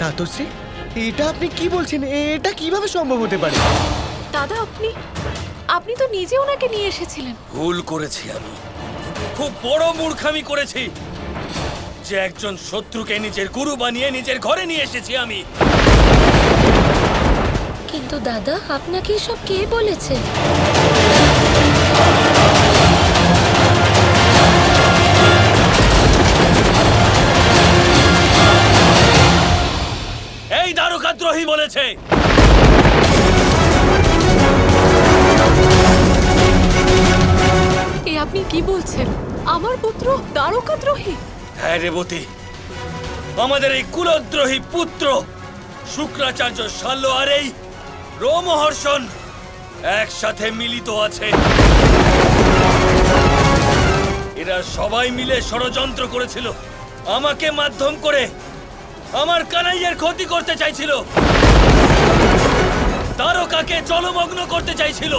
ধাতুশ্রী, এটা আপনি কি বলছেন? এটা কিভাবে সম্ভব হতে পারে? দাদা, আপনি তো নিজে ওনাকে নিয়ে এসেছিলেন। ভুল করেছি আমি, খুব বড় মূর্খামি করেছি যে একজন শত্রুকে নিজের গুরু বানিয়ে নিজের ঘরে নিয়ে এসেছি আমি। কিন্তু দাদা, আপনাকে এসব কে বলেছে? এই দ্বারকাদ্রোহী বলেছে। এ আপনি কি বলছেন? আমার পুত্র দ্বারকাদ্রোহী? হ্যাঁ রেবতী, আমাদের এই কুলদ্রোহী পুত্র শুক্রাচার্য শাল্য আর এই রোমহর্ষণ একসাথে মিলিত আছে। এরা সবাই মিলে ষড়যন্ত্র করেছিল, আমাকে মাধ্যম করে আমার কানাইয়ের ক্ষতি করতে চাইছিল, দ্বারকাকে জলমগ্ন করতে চাইছিল।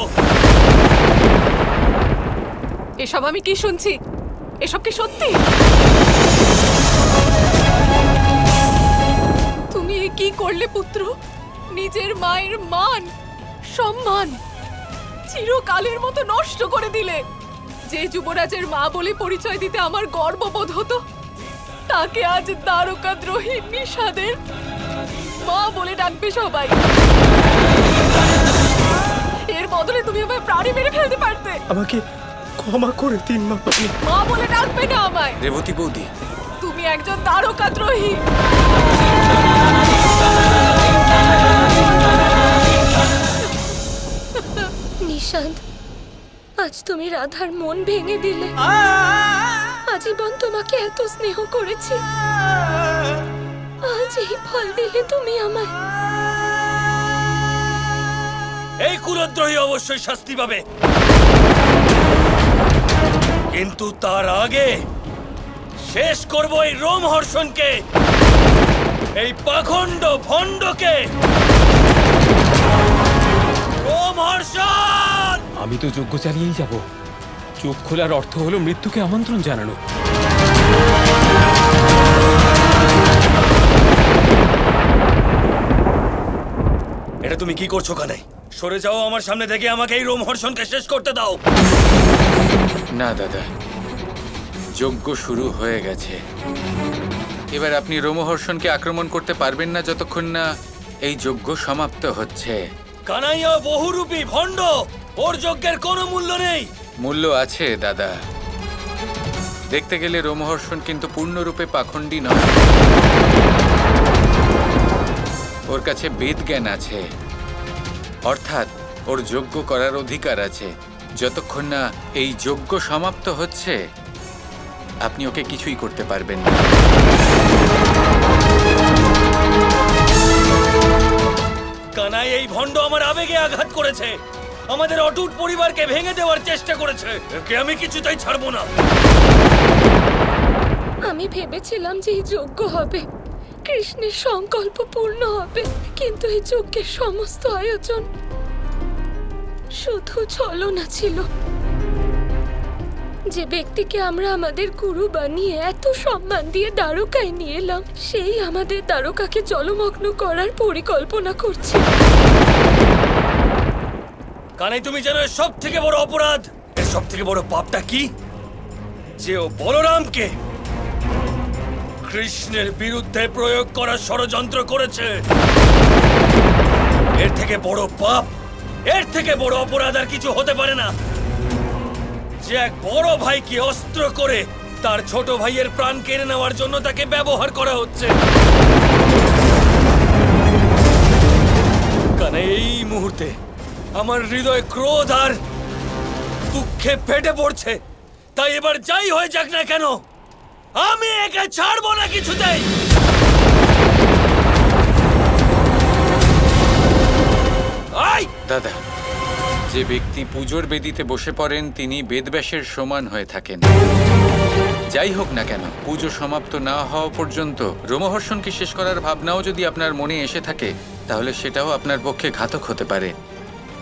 এসব আমি কি শুনছি? এসব কি সত্যি? তুমি এ কি করলে পুত্র? নিজের মায়ের মান সম্মান চিরকালের মতো নষ্ট করে দিলে। যে যুবরাজের মা বলে পরিচয় দিতে আমার গর্ববোধ হতো, তাকে আজ দ্বারকাদ্রোহী নিষাদের মা বলে ডাকবে সবাই। এর বদলে তুমি আমায় প্রাণী মেরে ফেলতে পারতে। আমাকে ক্ষমা করে দিন মা। মা বলে ডাকবে না আমায়। রেবতী বৌদি, তুমি একজন দ্বারকাদ্রোহী। নিশান্ত, আজ তুমি রাধার মন ভেঙে দিলে। আজীবন তোমাকে এত স্নেহ করেছি, আজ এই ফল দিলে তুমি আমায়। এই কুলদ্রোহী অবশ্যই শাস্তি পাবে, কিন্তু তার আগে শেষ করব এই রোমহর্ষণকে, এই পাখণ্ড ভণ্ডকে। রোমহর্ষণ! আমি তো যজ্ঞ চালিয়েই যাব। চোখ খোলার অর্থ হলো মৃত্যুকে আমন্ত্রণ জানানো। এটা তুমি কি করছো কানাই? সরে যাও আমার সামনে থেকে, আমাকে এই রোমহর্ষণকে শেষ করতে দাও। না দাদা, যজ্ঞ শুরু হয়ে গেছে। এবার আপনি রোমহর্ষণকে আক্রমণ করতে পারবেন না যতক্ষণ না এই যজ্ঞ সমাপ্ত হচ্ছে। কানাইয়া বহুরূপী ভণ্ড, ওর যজ্ঞের কোনো মূল্য নেই। মূল্য আছে দাদা। দেখতে গেলে রোমহর্ষণ কিন্তু পূর্ণরূপে পাখণ্ডী নয়। ওর কাছে বেদ জ্ঞান আছে, অর্থাৎ ওর যজ্ঞ করার অধিকার আছে। যতক্ষণ না এই যজ্ঞ সমাপ্ত হচ্ছে আপনি ওকে কিছুই করতে পারবেন না। কানাই এই ভণ্ড আমার আবেগে আঘাত করেছে, আমাদের অটুট পরিবারকে ভেঙে দেওয়ার চেষ্টা করেছে। একে আমি কিছুতেই ছাড়বো না। আমি ভেবেছিলাম যে এই যজ্ঞ হবে, কৃষ্ণের সংকল্প পূর্ণ হবে, কিন্তু এই যজ্ঞের সমস্ত আয়োজন শুধু ছলনা ছিল। যে ব্যক্তিকে আমরা আমাদের গুরু বানিয়ে এত সম্মান দিয়ে দ্বারকায় নিয়ে এলাম, সেই আমাদের দ্বারকাকে জলমগ্ন করার পরিকল্পনা করছে। কানাই, তুমি জানো সব থেকে বড় অপরাধ, এর সব থেকে বড় পাপটা কি? যে ও বলরামকে কৃষ্ণের বিরুদ্ধে প্রয়োগ করার ষড়যন্ত্র করেছে। এর থেকে বড় পাপ, এর থেকে বড় অপরাধ আর কিছু হতে পারে না। যে এক বড় ভাইকে অস্ত্র করে তার ছোট ভাইয়ের প্রাণ কেড়ে নেওয়ার জন্য তাকে ব্যবহার করা হচ্ছে। কানাই, এই মুহূর্তে আমার হৃদয় ক্রোধ আর দুঃখে ফেটে পড়ছে। তাই এবার যাই হয়ে যাক না কেন, আমি একে ছাড়বো না কিছুতেই। দাদা, যে ব্যক্তি পুজোর বেদিতে বসে পড়েন তিনি বেদব্যাসের সমান হয়ে থাকেন। যাই হোক না কেন, পুজো সমাপ্ত না হওয়া পর্যন্ত রোমহর্ষণকে শেষ করার ভাবনাও যদি আপনার মনে এসে থাকে, তাহলে সেটাও আপনার পক্ষে ঘাতক হতে পারে।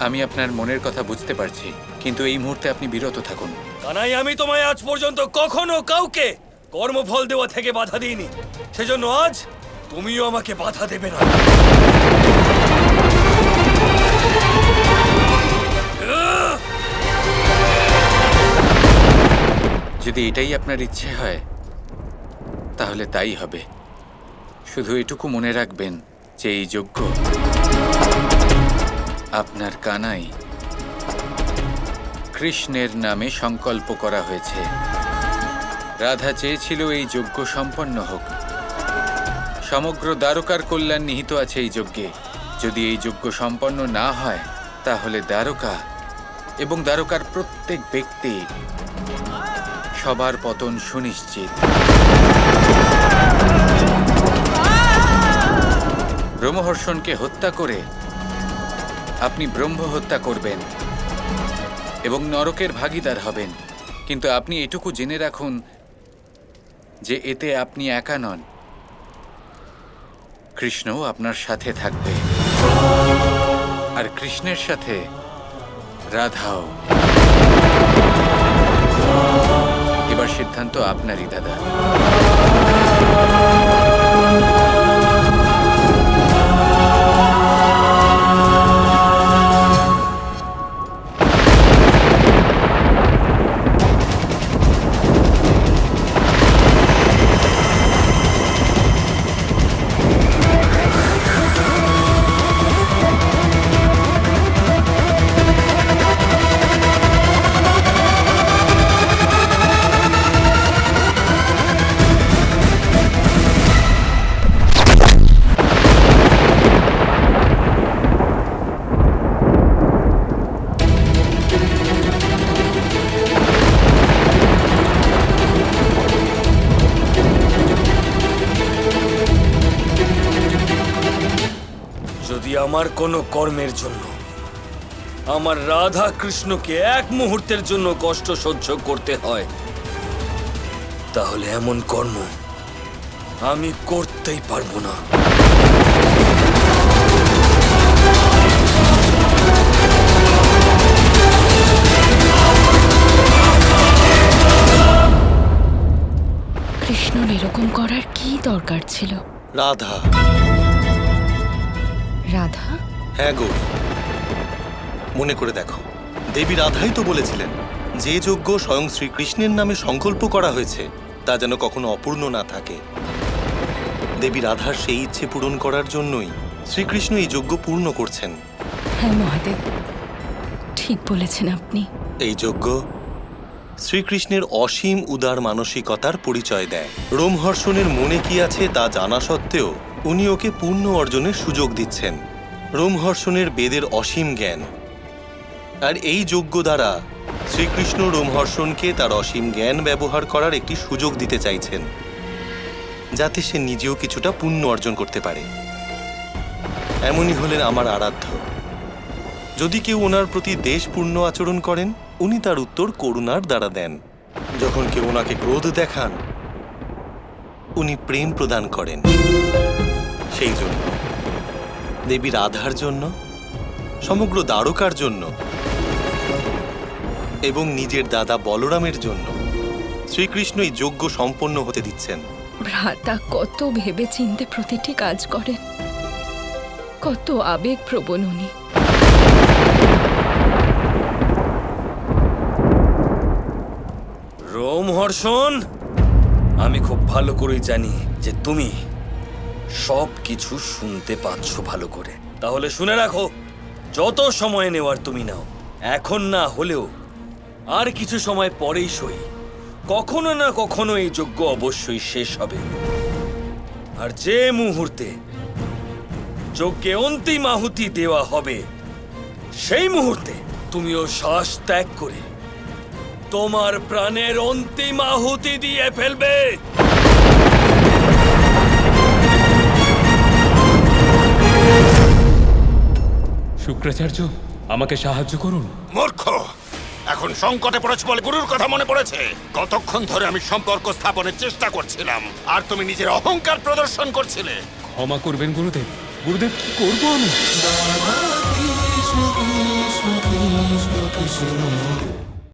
আমি আপনার মনের কথা বুঝতে পারছি, কিন্তু এই মুহূর্তে আপনি বিরত থাকুন। কানাই, আমি তোমায় আজ পর্যন্ত কখনো কাউকে কর্মফল দেওয়া থেকে বাধা দিইনি। সেজন্য আজ তুমিও আমাকে বাধা দেবে না। যদি এটাই আপনার ইচ্ছে হয় তাহলে তাই হবে। শুধু এটুকু মনে রাখবেন যে এই যজ্ঞ আপনার কানাই কৃষ্ণের নামে সংকল্প করা হয়েছে। রাধা চেয়েছিল এই যজ্ঞ সম্পন্ন হোক। সমগ্র দ্বারকার কল্যাণ নিহিত আছে এই যজ্ঞে। যদি এই যজ্ঞ সম্পন্ন না হয় তাহলে দ্বারকা এবং দ্বারকার প্রত্যেক ব্যক্তি সবার পতন সুনিশ্চিত। রোমহর্ষণকে হত্যা করে আপনি ব্রহ্ম হত্যা করবেন এবং নরকের ভাগীদার হবেন। কিন্তু আপনি এটুকু জেনে রাখুন যে এতে আপনি একা নন, কৃষ্ণও আপনার সাথে থাকবে, আর কৃষ্ণের সাথে রাধাও। এবার সিদ্ধান্ত আপনারই দাদা। যদি আমার কোনো কর্মের জন্য আমার রাধা কৃষ্ণকে এক মুহূর্তের জন্য কষ্ট সহ্য করতে হয়, তাহলে এমন কর্ম আমি করতেই পারবো না। কৃষ্ণর এরকম করার কি দরকার ছিল? রাধা। রাধা? হ্যাঁ গো, মনে করে দেখো, দেবী রাধাই তো বলেছিলেন যে যজ্ঞ স্বয়ং শ্রীকৃষ্ণের নামে সংকল্প করা হয়েছে তা যেন কখনো অপূর্ণ না থাকে। দেবী রাধার সেই ইচ্ছে পূরণ করার জন্যই শ্রীকৃষ্ণ এই যজ্ঞ পূর্ণ করছেন। হ্যাঁ মহাদেব, ঠিক বলেছেন আপনি। এই যজ্ঞ শ্রীকৃষ্ণের অসীম উদার মানসিকতার পরিচয় দেয়। রোমহর্ষণের মনে কি আছে তা জানা সত্ত্বেও উনি ওকে পূর্ণ অর্জনের সুযোগ দিচ্ছেন। রোমহর্ষণের বেদের অসীম জ্ঞান, আর এই যজ্ঞ দ্বারা শ্রীকৃষ্ণ রোমহর্ষণকে তার অসীম জ্ঞান ব্যবহার করার একটি সুযোগ দিতে চাইছেন, যাতে সে নিজেও কিছুটা পুণ্য অর্জন করতে পারে। এমনই হলেন আমার আরাধ্য। যদি কেউ ওনার প্রতি দেশপূর্ণ আচরণ করেন, উনি তার উত্তর করুণার দ্বারা দেন। যখন কেউ ওনাকে ক্রোধ দেখান, উনি প্রেম প্রদান করেন। সেই জন্য দেবী রাধার জন্য, সমগ্র দ্বারকার জন্য এবং নিজের দাদা বলরামের জন্য শ্রীকৃষ্ণ এই যজ্ঞ সম্পন্ন হতে দিচ্ছেন। ভ্রাতা কত ভেবে চিন্তে প্রতিটি কাজ করেন, কত আবেগপ্রবণ উনি। রোমহর্ষণ, আমি খুব ভালো করেই জানি যে তুমি সব কিছু শুনতে পাচ্ছ ভালো করে। তাহলে শুনে রাখো, যত সময় নেওয়ার তুমি নাও, এখন না হলেও আর কিছু সময় পরেই সই, কখনো না কখনো এই যজ্ঞ অবশ্যই শেষ হবে। আর যে মুহূর্তে যজ্ঞে অন্তিম আহুতি দেওয়া হবে, সেই মুহূর্তে তুমিও শ্বাস ত্যাগ করে তোমার প্রাণের অন্তিম আহুতি দিয়ে ফেলবে। শুক্রাচার্য, আমাকে সাহায্য করুন। মূর্খ! এখন সংকটে পড়েছে বলে গুরুর কথা মনে পড়েছে? কতক্ষণ ধরে আমি সম্পর্ক স্থাপনের চেষ্টা করছিলাম, আর তুমি নিজের অহংকার প্রদর্শন করছিলে। ক্ষমা করবেন গুরুদেব। গুরুদেব, কি করবো আমি?